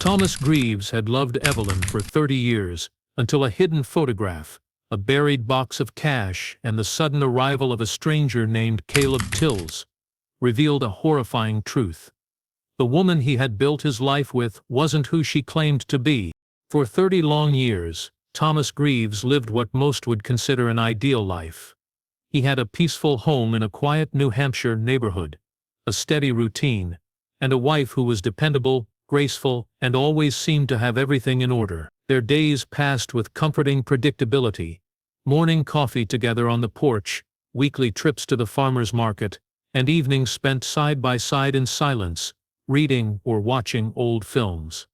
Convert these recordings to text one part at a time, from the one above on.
Thomas Greaves had loved Evelyn for 30 years, until a hidden photograph, a buried box of cash, and the sudden arrival of a stranger named Caleb Tills revealed a horrifying truth. The woman he had built his life with wasn't who she claimed to be. For 30 long years, Thomas Greaves lived what most would consider an ideal life. He had a peaceful home in a quiet New Hampshire neighborhood, a steady routine, and a wife who was dependable, graceful, and always seemed to have everything in order. Their days passed with comforting predictability: morning coffee together on the porch, weekly trips to the farmer's market, and evenings spent side by side in silence, reading or watching old films.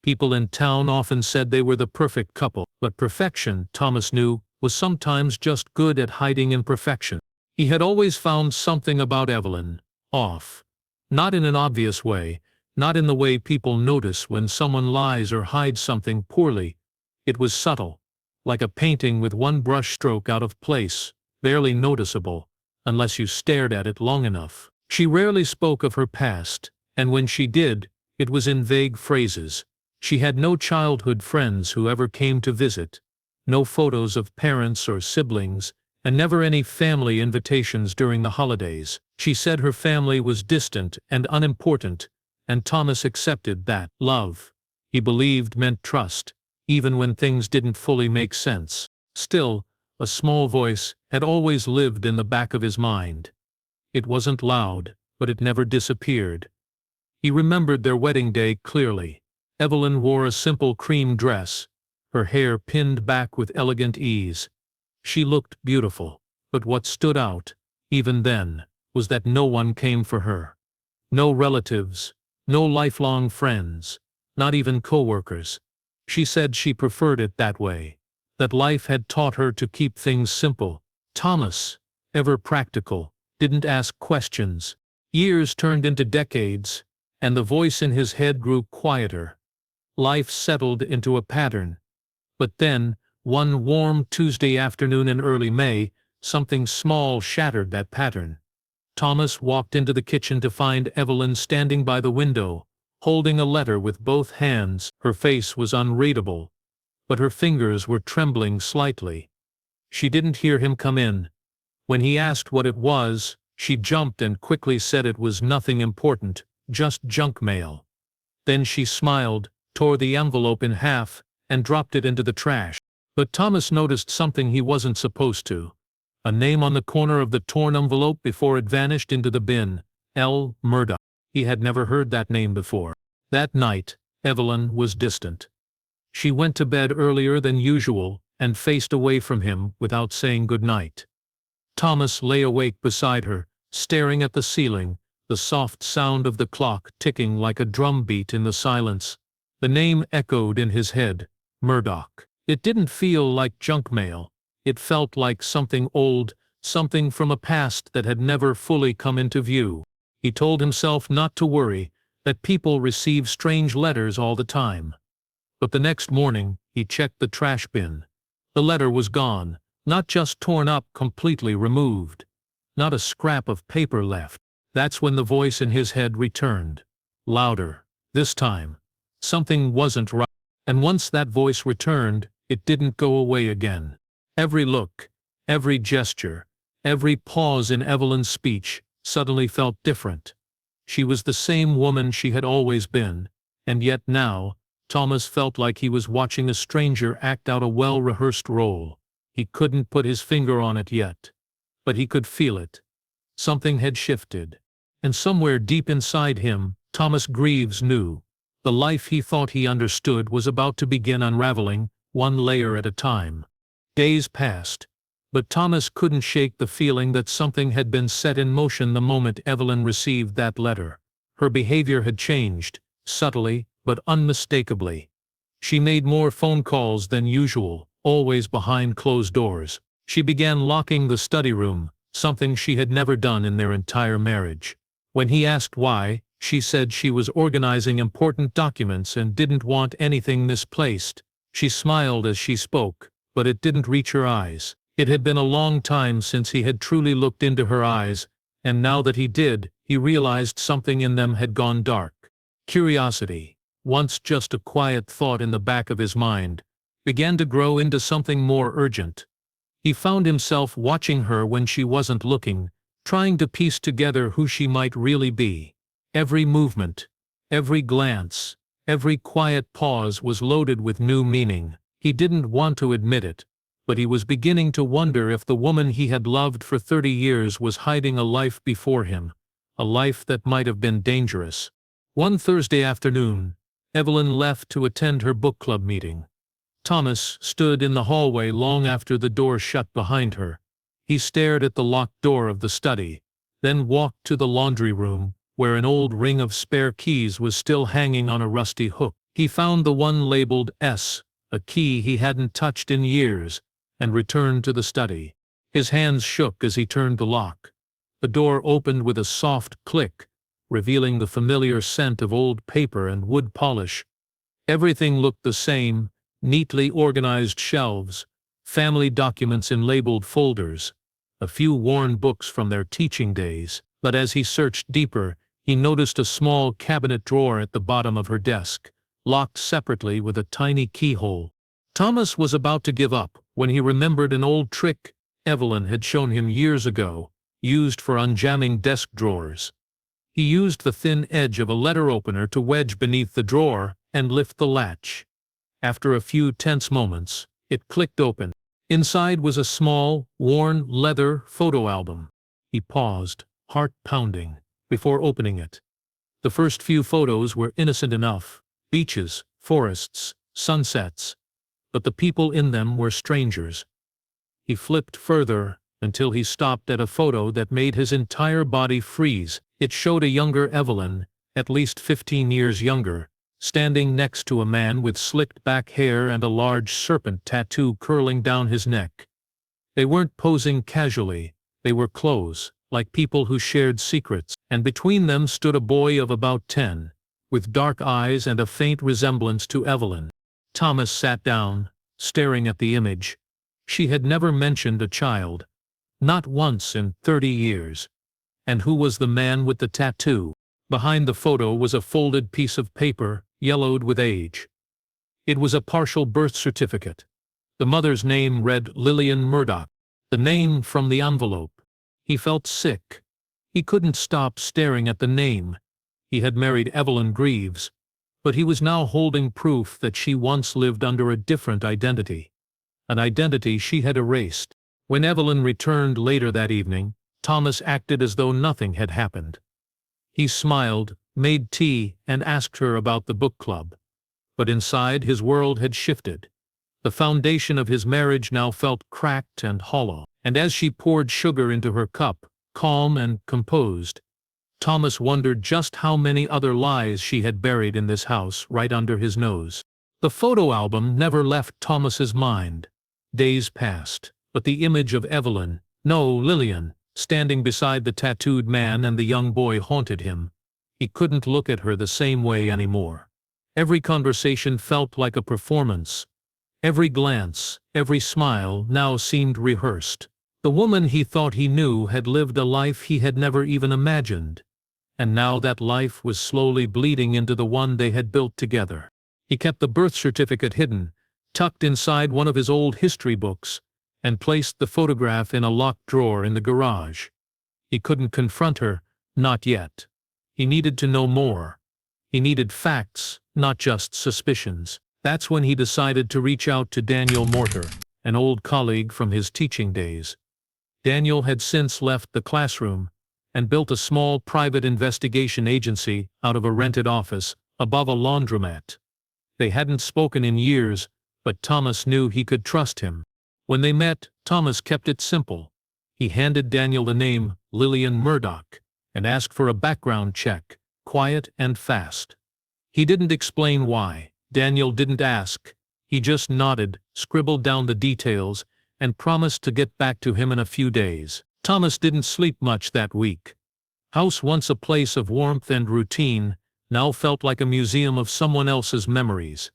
People in town often said they were the perfect couple, but perfection, Thomas knew, was sometimes just good at hiding imperfection. He had always found something about Evelyn off. Not in an obvious way, not in the way people notice when someone lies or hides something poorly. It was subtle, like a painting with one brush stroke out of place, barely noticeable, unless you stared at it long enough. She rarely spoke of her past, and when she did, it was in vague phrases. She had no childhood friends who ever came to visit, no photos of parents or siblings, and never any family invitations during the holidays. She said her family was distant and unimportant, and Thomas accepted that. Love, he believed, meant trust, even when things didn't fully make sense. Still, a small voice had always lived in the back of his mind. It wasn't loud, but it never disappeared. He remembered their wedding day clearly. Evelyn wore a simple cream dress, her hair pinned back with elegant ease. She looked beautiful, but what stood out, even then, was that no one came for her. No relatives, no lifelong friends, not even co-workers. She said she preferred it that way, that life had taught her to keep things simple. Thomas, ever practical, didn't ask questions. Years turned into decades, and the voice in his head grew quieter. Life settled into a pattern. But then, one warm Tuesday afternoon in early May, something small shattered that pattern. Thomas walked into the kitchen to find Evelyn standing by the window, holding a letter with both hands. Her face was unreadable, but her fingers were trembling slightly. She didn't hear him come in. When he asked what it was, she jumped and quickly said it was nothing important, just junk mail. Then she smiled, tore the envelope in half, and dropped it into the trash. But Thomas noticed something he wasn't supposed to. A name on the corner of the torn envelope before it vanished into the bin. L. Murdoch. He had never heard that name before. That night, Evelyn was distant. She went to bed earlier than usual and faced away from him without saying goodnight. Thomas lay awake beside her, staring at the ceiling, the soft sound of the clock ticking like a drum beat in the silence. The name echoed in his head, Murdoch. It didn't feel like junk mail. It felt like something old, something from a past that had never fully come into view. He told himself not to worry, that people receive strange letters all the time. But the next morning, he checked the trash bin. The letter was gone, not just torn up, completely removed. Not a scrap of paper left. That's when the voice in his head returned. Louder. This time, something wasn't right. And once that voice returned, it didn't go away again. Every look, every gesture, every pause in Evelyn's speech suddenly felt different. She was the same woman she had always been, and yet now, Thomas felt like he was watching a stranger act out a well-rehearsed role. He couldn't put his finger on it yet, but he could feel it. Something had shifted, and somewhere deep inside him, Thomas Greaves knew. The life he thought he understood was about to begin unraveling, one layer at a time. Days passed, but Thomas couldn't shake the feeling that something had been set in motion the moment Evelyn received that letter. Her behavior had changed, subtly but unmistakably. She made more phone calls than usual, always behind closed doors. She began locking the study room, something she had never done in their entire marriage. When he asked why, she said she was organizing important documents and didn't want anything misplaced. She smiled as she spoke, but it didn't reach her eyes. It had been a long time since he had truly looked into her eyes, and now that he did, he realized something in them had gone dark. Curiosity, once just a quiet thought in the back of his mind, began to grow into something more urgent. He found himself watching her when she wasn't looking, trying to piece together who she might really be. Every movement, every glance, every quiet pause was loaded with new meaning. He didn't want to admit it, but he was beginning to wonder if the woman he had loved for 30 years was hiding a life before him, a life that might have been dangerous. One Thursday afternoon, Evelyn left to attend her book club meeting. Thomas stood in the hallway long after the door shut behind her. He stared at the locked door of the study, then walked to the laundry room, where an old ring of spare keys was still hanging on a rusty hook. He found the one labeled S, a key he hadn't touched in years, and returned to the study. His hands shook as he turned the lock. The door opened with a soft click, revealing the familiar scent of old paper and wood polish. Everything looked the same: neatly organized shelves, family documents in labeled folders, a few worn books from their teaching days. But as he searched deeper, he noticed a small cabinet drawer at the bottom of her desk, locked separately with a tiny keyhole. Thomas was about to give up when he remembered an old trick Evelyn had shown him years ago, used for unjamming desk drawers. He used the thin edge of a letter opener to wedge beneath the drawer and lift the latch. After a few tense moments, it clicked open. Inside was a small, worn leather photo album. He paused, heart pounding, before opening it. The first few photos were innocent enough: beaches, forests, sunsets. But the people in them were strangers. He flipped further until he stopped at a photo that made his entire body freeze. It showed a younger Evelyn, at least 15 years younger, standing next to a man with slicked back hair and a large serpent tattoo curling down his neck. They weren't posing casually, they were close, like people who shared secrets, and between them stood a boy of about 10, with dark eyes and a faint resemblance to Evelyn. Thomas sat down, staring at the image. She had never mentioned a child, not once in 30 years. And who was the man with the tattoo? Behind the photo was a folded piece of paper, yellowed with age. It was a partial birth certificate. The mother's name read Lillian Murdoch, the name from the envelope. He felt sick. He couldn't stop staring at the name. He had married Evelyn Greaves, but he was now holding proof that she once lived under a different identity, an identity she had erased. When Evelyn returned later that evening, Thomas acted as though nothing had happened. He smiled, made tea, and asked her about the book club. But inside, his world had shifted. The foundation of his marriage now felt cracked and hollow. And as she poured sugar into her cup, calm and composed, Thomas wondered just how many other lies she had buried in this house right under his nose. The photo album never left Thomas's mind. Days passed, but the image of Evelyn, no, Lillian, standing beside the tattooed man and the young boy haunted him. He couldn't look at her the same way anymore. Every conversation felt like a performance. Every glance, every smile now seemed rehearsed. The woman he thought he knew had lived a life he had never even imagined. And now that life was slowly bleeding into the one they had built together. He kept the birth certificate hidden, tucked inside one of his old history books, and placed the photograph in a locked drawer in the garage. He couldn't confront her, not yet. He needed to know more. He needed facts, not just suspicions. That's when he decided to reach out to Daniel Morter, an old colleague from his teaching days. Daniel had since left the classroom and built a small private investigation agency out of a rented office above a laundromat. They hadn't spoken in years, but Thomas knew he could trust him. When they met, Thomas kept it simple. He handed Daniel the name Lillian Murdoch and asked for a background check, quiet and fast. He didn't explain why. Daniel didn't ask. He just nodded, scribbled down the details, and promised to get back to him in a few days. Thomas didn't sleep much that week. House, once a place of warmth and routine, now felt like a museum of someone else's memories.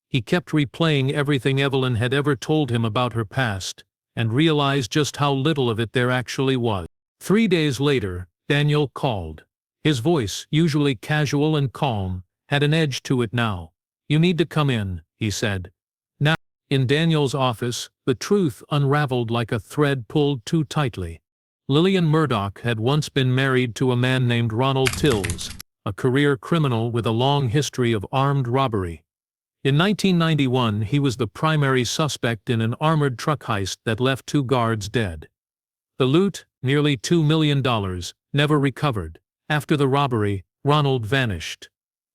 He kept replaying everything Evelyn had ever told him about her past, and realized just how little of it there actually was. 3 days later, Daniel called. His voice, usually casual and calm, had an edge to it now. "You need to come in," he said. Now, in Daniel's office, the truth unraveled like a thread pulled too tightly. Lillian Murdoch had once been married to a man named Ronald Tills, a career criminal with a long history of armed robbery. In 1991, he was the primary suspect in an armored truck heist that left 2 guards dead. The loot, nearly $2 million, never recovered. After the robbery, Ronald vanished.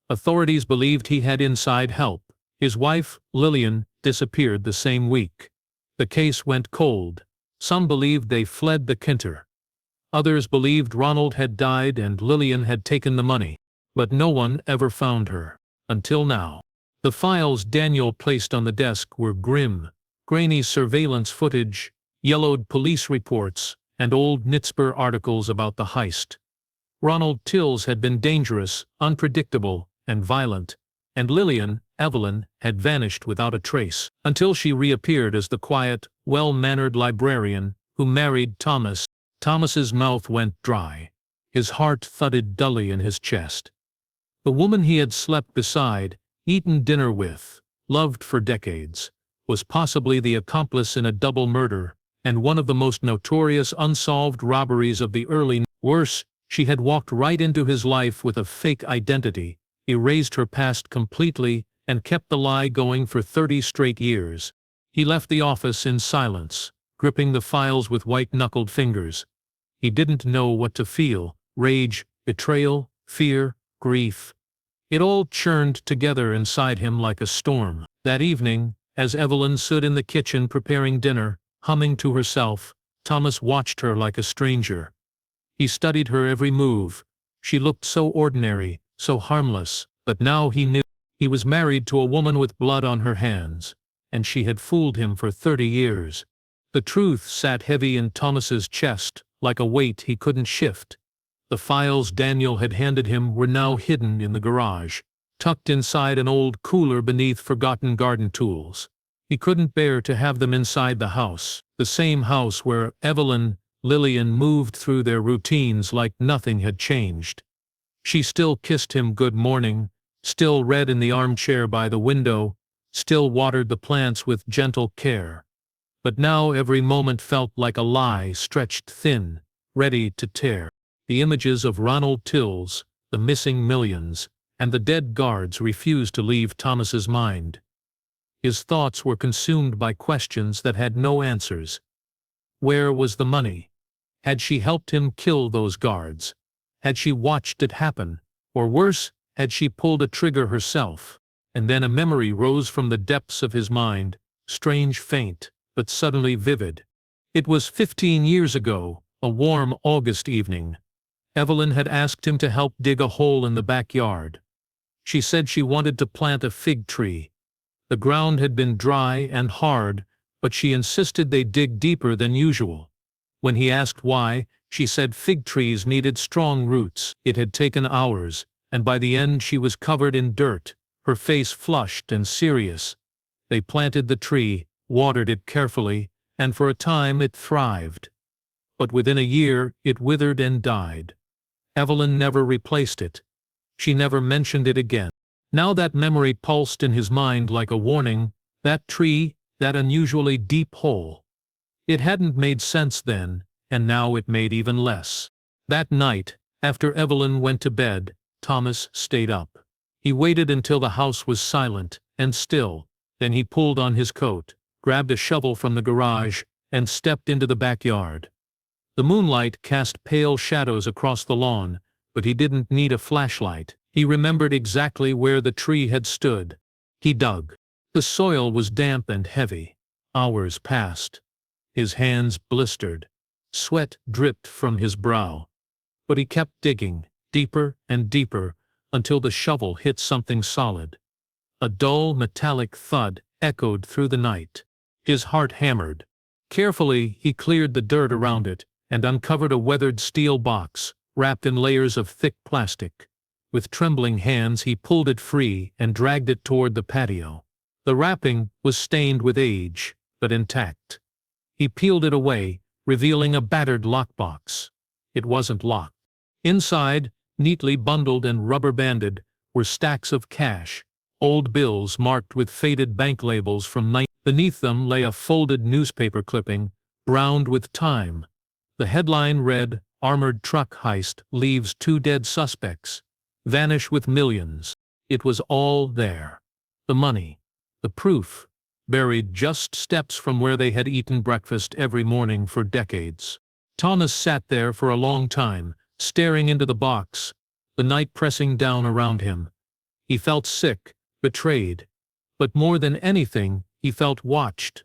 Authorities believed he had inside help. His wife, Lillian, disappeared the same week. The case went cold. Some believed they fled the Kinter. Others believed Ronald had died and Lillian had taken the money. But no one ever found her. Until now. The files Daniel placed on the desk were grim, grainy surveillance footage, yellowed police reports, and old newspaper articles about the heist. Ronald Tills had been dangerous, unpredictable, and violent, and Lillian, Evelyn, had vanished without a trace, until she reappeared as the quiet, well-mannered librarian who married Thomas. Thomas's mouth went dry. His heart thudded dully in his chest. The woman he had slept beside, eaten dinner with, loved for decades, was possibly the accomplice in a double murder, and one of the most notorious unsolved robberies of the early. Worse, she had walked right into his life with a fake identity, erased her past completely, and kept the lie going for 30 straight years. He left the office in silence, gripping the files with white-knuckled fingers. He didn't know what to feel: rage, betrayal, fear, grief. It all churned together inside him like a storm. That evening, as Evelyn stood in the kitchen preparing dinner, humming to herself, Thomas watched her like a stranger. He studied her every move. She looked so ordinary, so harmless, but now he knew. He was married to a woman with blood on her hands, and she had fooled him for 30 years. The truth sat heavy in Thomas's chest, like a weight he couldn't shift. The files Daniel had handed him were now hidden in the garage, tucked inside an old cooler beneath forgotten garden tools. He couldn't bear to have them inside the house, the same house where Evelyn, Lillian moved through their routines like nothing had changed. She still kissed him good morning, still read in the armchair by the window, still watered the plants with gentle care. But now every moment felt like a lie stretched thin, ready to tear. The images of Ronald Tills, the missing millions, and the dead guards refused to leave Thomas's mind. His thoughts were consumed by questions that had no answers. Where was the money? Had she helped him kill those guards? Had she watched it happen? Or worse, had she pulled a trigger herself? And then a memory rose from the depths of his mind, strange, faint, but suddenly vivid. It was 15 years ago, a warm August evening. Evelyn had asked him to help dig a hole in the backyard. She said she wanted to plant a fig tree. The ground had been dry and hard, but she insisted they dig deeper than usual. When he asked why, she said fig trees needed strong roots. It had taken hours, and by the end she was covered in dirt, her face flushed and serious. They planted the tree, watered it carefully, and for a time it thrived. But within a year it withered and died. Evelyn never replaced it. She never mentioned it again. Now that memory pulsed in his mind like a warning, that tree, that unusually deep hole. It hadn't made sense then, and now it made even less. That night, after Evelyn went to bed, Thomas stayed up. He waited until the house was silent and still, then he pulled on his coat, grabbed a shovel from the garage, and stepped into the backyard. The moonlight cast pale shadows across the lawn, but he didn't need a flashlight. He remembered exactly where the tree had stood. He dug. The soil was damp and heavy. Hours passed. His hands blistered. Sweat dripped from his brow. But he kept digging, deeper and deeper, until the shovel hit something solid. A dull metallic thud echoed through the night. His heart hammered. Carefully, he cleared the dirt around it and uncovered a weathered steel box, wrapped in layers of thick plastic. With trembling hands he pulled it free and dragged it toward the patio. The wrapping was stained with age, but intact. He peeled it away, revealing a battered lockbox. It wasn't locked. Inside, neatly bundled and rubber-banded, were stacks of cash, old bills marked with faded bank labels from night. Beneath them lay a folded newspaper clipping, browned with time. The headline read, "Armored Truck Heist Leaves 2 Dead Suspects. Vanish with Millions." It was all there. The money. The proof. Buried just steps from where they had eaten breakfast every morning for decades. Thomas sat there for a long time, staring into the box, the night pressing down around him. He felt sick, betrayed. But more than anything, he felt watched.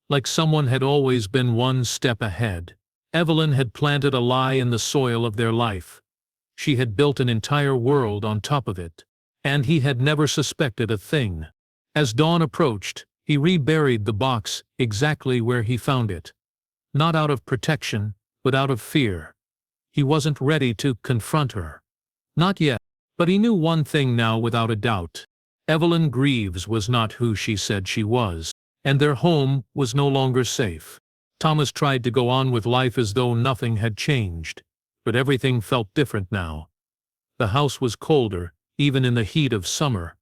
Like someone had always been one step ahead. Evelyn had planted a lie in the soil of their life. She had built an entire world on top of it. And he had never suspected a thing. As dawn approached, he reburied the box exactly where he found it. Not out of protection, but out of fear. He wasn't ready to confront her. Not yet. But he knew one thing now without a doubt. Evelyn Greaves was not who she said she was. And their home was no longer safe. Thomas tried to go on with life as though nothing had changed. But everything felt different now. The house was colder, even in the heat of summer.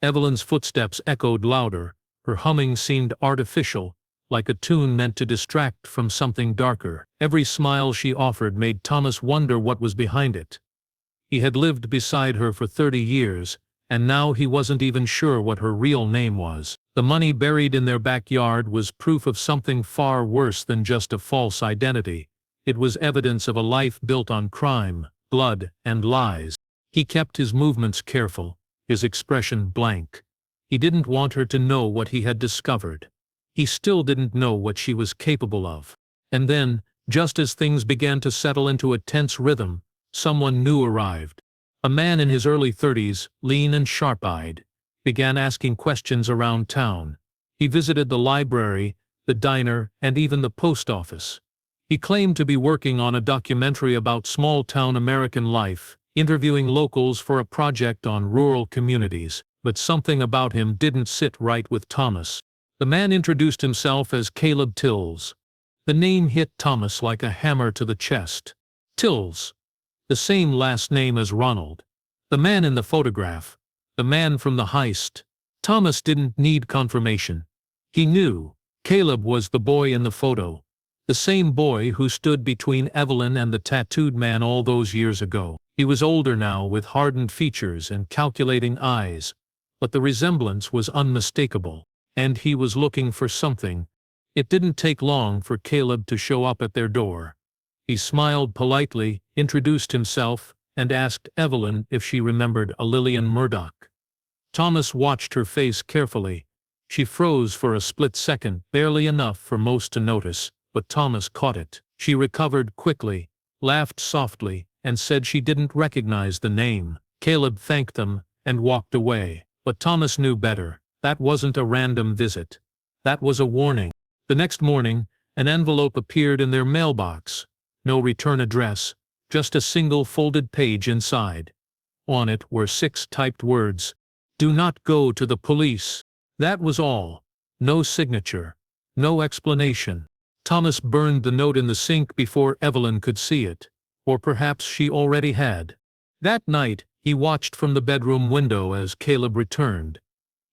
Evelyn's footsteps echoed louder. Her humming seemed artificial, like a tune meant to distract from something darker. Every smile she offered made Thomas wonder what was behind it. He had lived beside her for 30 years, and now he wasn't even sure what her real name was. The money buried in their backyard was proof of something far worse than just a false identity. It was evidence of a life built on crime, blood, and lies. He kept his movements careful, his expression blank. He didn't want her to know what he had discovered. He still didn't know what she was capable of. And then, just as things began to settle into a tense rhythm, someone new arrived. A man in his early 30s, lean and sharp-eyed, began asking questions around town. He visited the library, the diner, and even the post office. He claimed to be working on a documentary about small-town American life, interviewing locals for a project on rural communities, but something about him didn't sit right with Thomas. The man introduced himself as Caleb Tills. The name hit Thomas like a hammer to the chest. Tills. The same last name as Ronald. The man in the photograph. The man from the heist. Thomas didn't need confirmation. He knew. Caleb was the boy in the photo. The same boy who stood between Evelyn and the tattooed man all those years ago. He was older now, with hardened features and calculating eyes, but the resemblance was unmistakable, and he was looking for something. It didn't take long for Caleb to show up at their door. He smiled politely, introduced himself, and asked Evelyn if she remembered a Lillian Murdoch. Thomas watched her face carefully. She froze for a split second, barely enough for most to notice, but Thomas caught it. She recovered quickly, laughed softly, and said she didn't recognize the name. Caleb thanked them and walked away. But Thomas knew better. That wasn't a random visit. That was a warning. The next morning, an envelope appeared in their mailbox. No return address, just a single folded page inside. On it were 6 typed words. "Do not go to the police." That was all. No signature. No explanation. Thomas burned the note in the sink before Evelyn could see it. Or perhaps she already had. That night, he watched from the bedroom window as Caleb returned.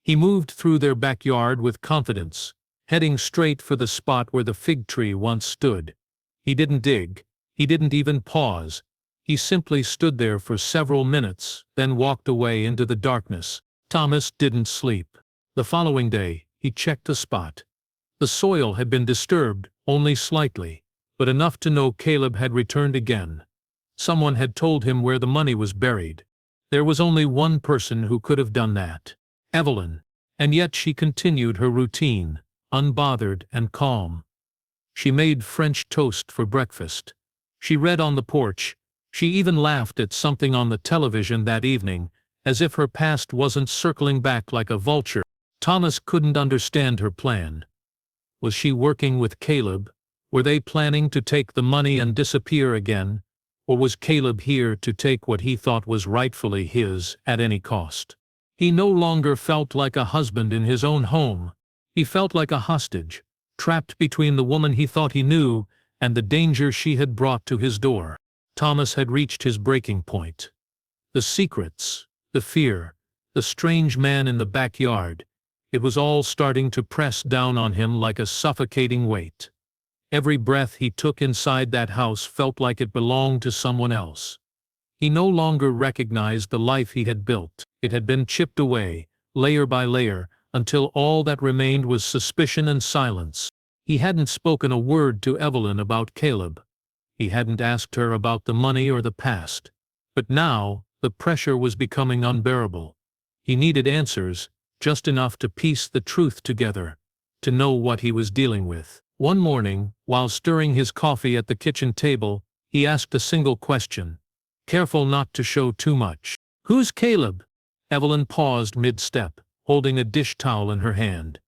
He moved through their backyard with confidence, heading straight for the spot where the fig tree once stood. He didn't dig. He didn't even pause. He simply stood there for several minutes, then walked away into the darkness. Thomas didn't sleep. The following day, he checked the spot. The soil had been disturbed, only slightly, but enough to know Caleb had returned again. Someone had told him where the money was buried. There was only one person who could have done that. Evelyn. And yet she continued her routine, unbothered and calm. She made French toast for breakfast. She read on the porch. She even laughed at something on the television that evening, as if her past wasn't circling back like a vulture. Thomas couldn't understand her plan. Was she working with Caleb? Were they planning to take the money and disappear again? Or was Caleb here to take what he thought was rightfully his at any cost? He no longer felt like a husband in his own home. He felt like a hostage, trapped between the woman he thought he knew and the danger she had brought to his door. Thomas had reached his breaking point. The the fear, the strange man in the backyard. It was all starting to press down on him like a suffocating weight. Every breath he took inside that house felt like it belonged to someone else. He no longer recognized the life he had built. It had been chipped away, layer by layer, until all that remained was suspicion and silence. He hadn't spoken a word to Evelyn about Caleb. He hadn't asked her about the money or the past. But now, the pressure was becoming unbearable. He needed answers, just enough to piece the truth together, to know what he was dealing with. One morning, while stirring his coffee at the kitchen table, he asked a single question, careful not to show too much. "Who's Caleb?" Evelyn paused mid-step, holding a dish towel in her hand.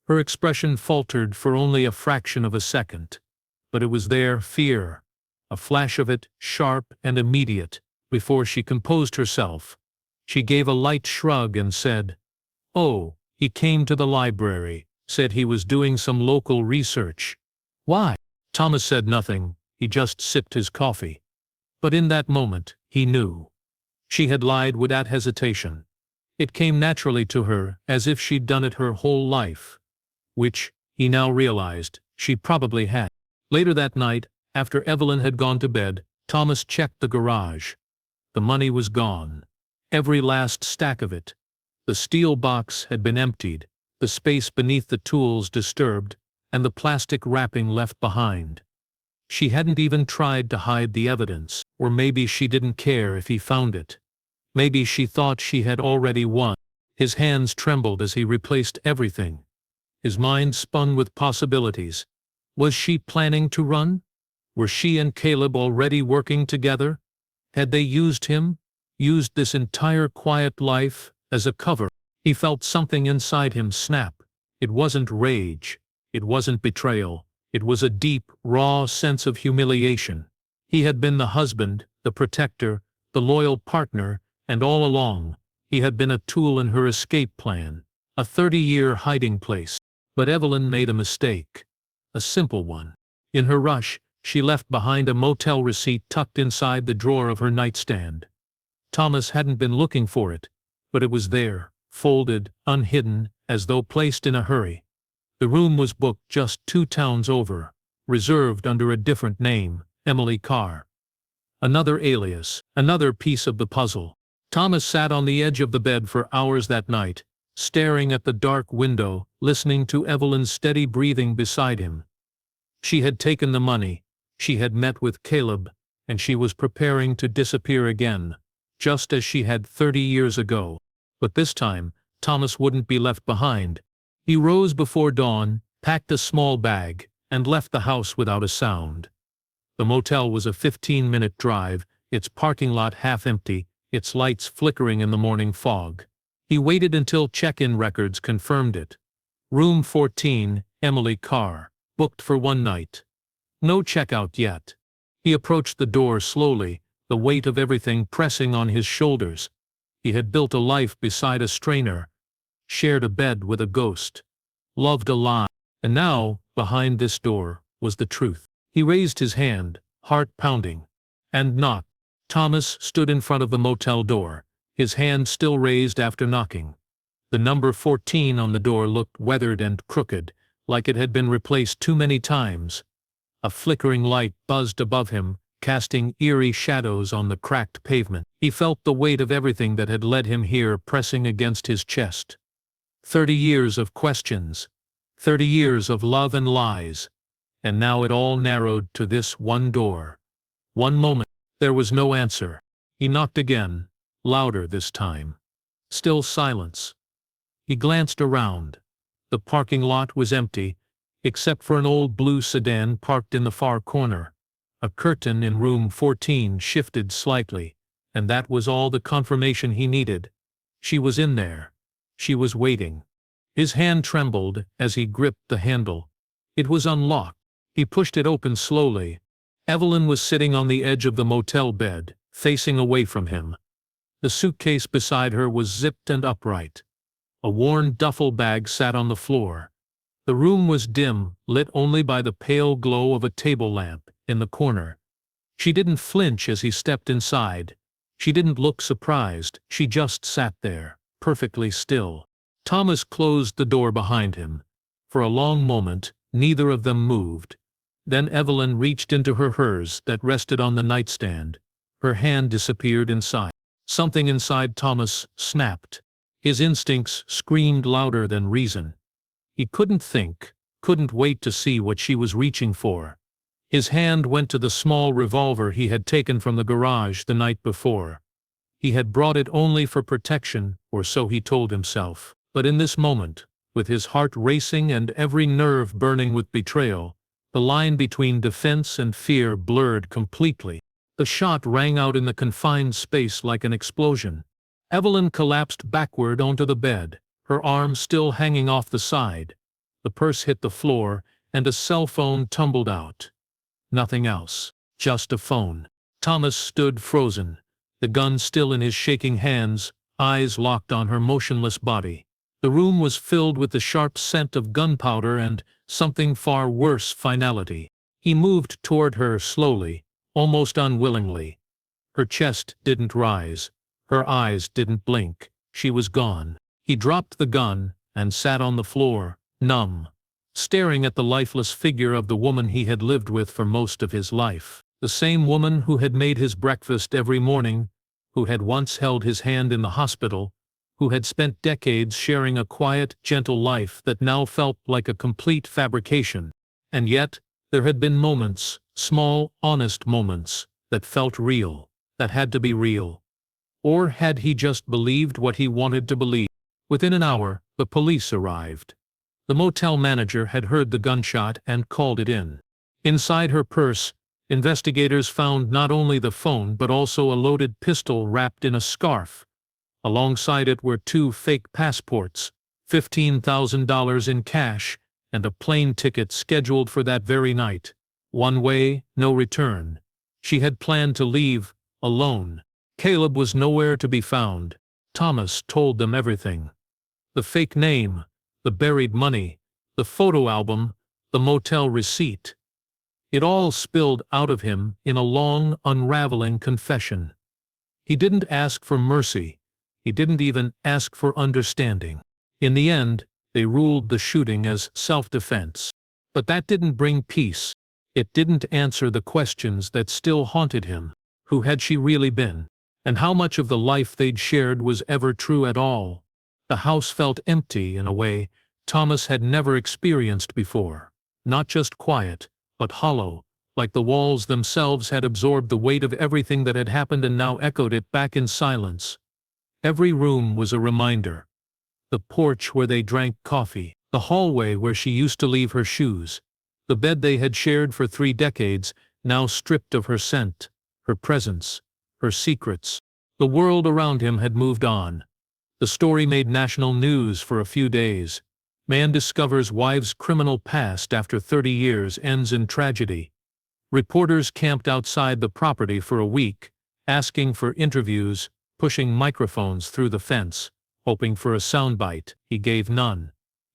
Her expression faltered for only a fraction of a second. But it was there, fear. A flash of it, sharp and immediate. Before she composed herself, she gave a light shrug and said, "Oh, he came to the library, said he was doing some local research." "Why?" Thomas said nothing, he just sipped his coffee. But in that moment, he knew. She had lied without hesitation. It came naturally to her, as if she'd done it her whole life. Which, he now realized, she probably had. Later that night, after Evelyn had gone to bed, Thomas checked the garage. The money was gone. Every last stack of it. The steel box had been emptied, the space beneath the tools disturbed, and the plastic wrapping left behind. She hadn't even tried to hide the evidence, or maybe she didn't care if he found it. Maybe she thought she had already won. His hands trembled as he replaced everything. His mind spun with possibilities. Was she planning to run? Were she and Caleb already working together? Had they used him, used this entire quiet life, as a cover? He felt something inside him snap. It wasn't rage. It wasn't betrayal. It was a deep, raw sense of humiliation. He had been the husband, the protector, the loyal partner, and all along, he had been a tool in her escape plan, a 30-year hiding place. But Evelyn made a mistake. A simple one. In her rush, she left behind a motel receipt tucked inside the drawer of her nightstand. Thomas hadn't been looking for it, but it was there, folded, unhidden, as though placed in a hurry. The room was booked just 2 towns over, reserved under a different name, Emily Carr. Another alias, another piece of the puzzle. Thomas sat on the edge of the bed for hours that night, staring at the dark window, listening to Evelyn's steady breathing beside him. She had taken the money, she had met with Caleb, and she was preparing to disappear again, just as she had 30 years ago. But this time, Thomas wouldn't be left behind. He rose before dawn, packed a small bag, and left the house without a sound. The motel was a 15-minute drive, its parking lot half empty, its lights flickering in the morning fog. He waited until check-in records confirmed it. Room 14, Emily Carr, booked for 1 night. No checkout yet. He approached the door slowly, the weight of everything pressing on his shoulders. He had built a life beside a stranger, shared a bed with a ghost, loved a lie, and now, behind this door, was the truth. He raised his hand, heart pounding, and knocked. Thomas stood in front of the motel door, his hand still raised after knocking. The number 14 on the door looked weathered and crooked, like it had been replaced too many times. A flickering light buzzed above him, casting eerie shadows on the cracked pavement. He felt the weight of everything that had led him here pressing against his chest. 30 years of questions. 30 years of love and lies. And now it all narrowed to this one door. One moment. There was no answer. He knocked again, louder this time. Still silence. He glanced around. The parking lot was empty, except for an old blue sedan parked in the far corner. A curtain in room 14 shifted slightly, and that was all the confirmation he needed. She was in there. She was waiting. His hand trembled as he gripped the handle. It was unlocked. He pushed it open slowly. Evelyn was sitting on the edge of the motel bed, facing away from him. The suitcase beside her was zipped and upright. A worn duffel bag sat on the floor. The room was dim, lit only by the pale glow of a table lamp in the corner. She didn't flinch as he stepped inside. She didn't look surprised, she just sat there, perfectly still. Thomas closed the door behind him. For a long moment, neither of them moved. Then Evelyn reached into hers that rested on the nightstand. Her hand disappeared inside. Something inside Thomas snapped. His instincts screamed louder than reason. He couldn't think, couldn't wait to see what she was reaching for. His hand went to the small revolver he had taken from the garage the night before. He had brought it only for protection, or so he told himself. But in this moment, with his heart racing and every nerve burning with betrayal, the line between defense and fear blurred completely. The shot rang out in the confined space like an explosion. Evelyn collapsed backward onto the bed, her arm still hanging off the side. The purse hit the floor, and a cell phone tumbled out. Nothing else, just a phone. Thomas stood frozen, the gun still in his shaking hands, eyes locked on her motionless body. The room was filled with the sharp scent of gunpowder and, something far worse, finality. He moved toward her slowly, almost unwillingly. Her chest didn't rise. Her eyes didn't blink. She was gone. He dropped the gun and sat on the floor, numb, staring at the lifeless figure of the woman he had lived with for most of his life. The same woman who had made his breakfast every morning, who had once held his hand in the hospital, who had spent decades sharing a quiet, gentle life that now felt like a complete fabrication. And yet, there had been moments, small, honest moments, that felt real, that had to be real. Or had he just believed what he wanted to believe? Within an hour, the police arrived. The motel manager had heard the gunshot and called it in. Inside her purse, investigators found not only the phone but also a loaded pistol wrapped in a scarf. Alongside it were 2 fake passports, $15,000 in cash, and a plane ticket scheduled for that very night. One way, no return. She had planned to leave, alone. Caleb was nowhere to be found. Thomas told them everything. The fake name, the buried money, the photo album, the motel receipt. It all spilled out of him in a long, unraveling confession. He didn't ask for mercy. He didn't even ask for understanding. In the end, they ruled the shooting as self-defense. But that didn't bring peace. It didn't answer the questions that still haunted him. Who had she really been? And how much of the life they'd shared was ever true at all? The house felt empty in a way Thomas had never experienced before. Not just quiet, but hollow, like the walls themselves had absorbed the weight of everything that had happened and now echoed it back in silence. Every room was a reminder. The porch where they drank coffee, the hallway where she used to leave her shoes, the bed they had shared for 3 decades, now stripped of her scent, her presence, her secrets. The world around him had moved on. The story made national news for a few days. Man discovers wife's criminal past after 30 years ends in tragedy. Reporters camped outside the property for a week, asking for interviews, pushing microphones through the fence, hoping for a soundbite. He gave none.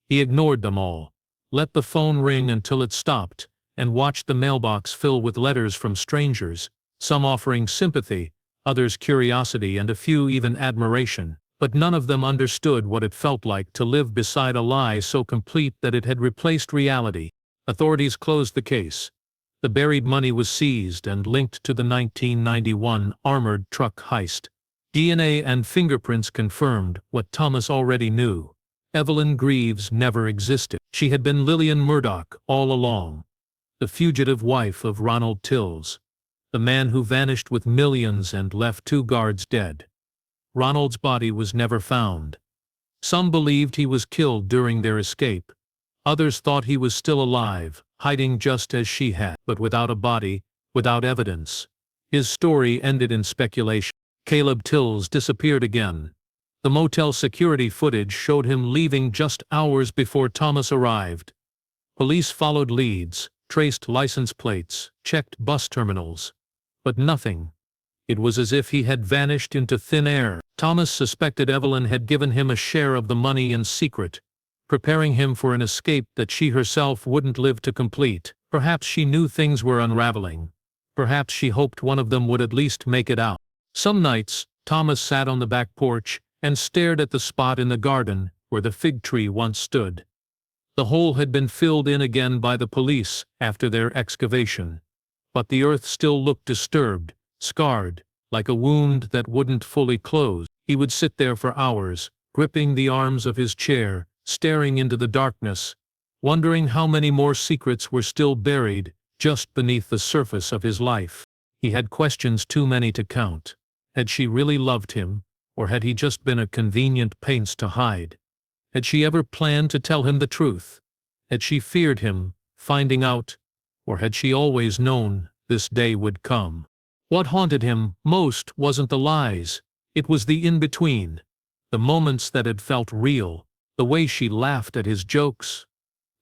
He ignored them all, let the phone ring until it stopped, and watched the mailbox fill with letters from strangers, some offering sympathy, others curiosity, and a few even admiration. But none of them understood what it felt like to live beside a lie so complete that it had replaced reality. Authorities closed the case. The buried money was seized and linked to the 1991 armored truck heist. DNA and fingerprints confirmed what Thomas already knew. Evelyn Greaves never existed. She had been Lillian Murdoch all along, the fugitive wife of Ronald Tills, the man who vanished with millions and left 2 guards dead. Ronald's body was never found. Some believed he was killed during their escape. Others thought he was still alive, hiding just as she had, but without a body, without evidence. His story ended in speculation. Caleb Tills disappeared again. The motel security footage showed him leaving just hours before Thomas arrived. Police followed leads, traced license plates, checked bus terminals. But nothing. It was as if he had vanished into thin air. Thomas suspected Evelyn had given him a share of the money in secret, preparing him for an escape that she herself wouldn't live to complete. Perhaps she knew things were unraveling. Perhaps she hoped one of them would at least make it out. Some nights, Thomas sat on the back porch and stared at the spot in the garden where the fig tree once stood. The hole had been filled in again by the police after their excavation, but the earth still looked disturbed, scarred, like a wound that wouldn't fully close. He would sit there for hours, gripping the arms of his chair, staring into the darkness, wondering how many more secrets were still buried just beneath the surface of his life. He had questions too many to count. Had she really loved him, or had he just been a convenient pains to hide? Had she ever planned to tell him the truth? Had she feared him, finding out, or had she always known this day would come? What haunted him most wasn't the lies, it was the in-between, the moments that had felt real, the way she laughed at his jokes,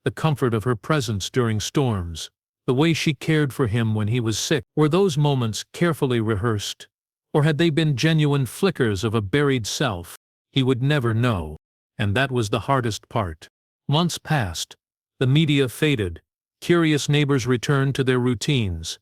the comfort of her presence during storms, the way she cared for him when he was sick. Were those moments carefully rehearsed, or had they been genuine flickers of a buried self? He would never know, and that was the hardest part. Months passed, the media faded, curious neighbors returned to their routines,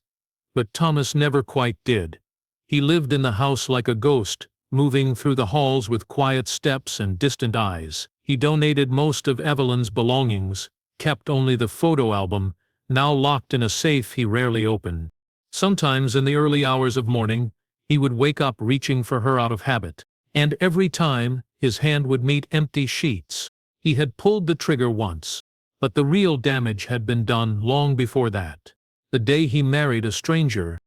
but Thomas never quite did. He lived in the house like a ghost, moving through the halls with quiet steps and distant eyes. He donated most of Evelyn's belongings, kept only the photo album, now locked in a safe he rarely opened. Sometimes in the early hours of morning, he would wake up reaching for her out of habit, and every time, his hand would meet empty sheets. He had pulled the trigger once, but the real damage had been done long before that. The day he married a stranger,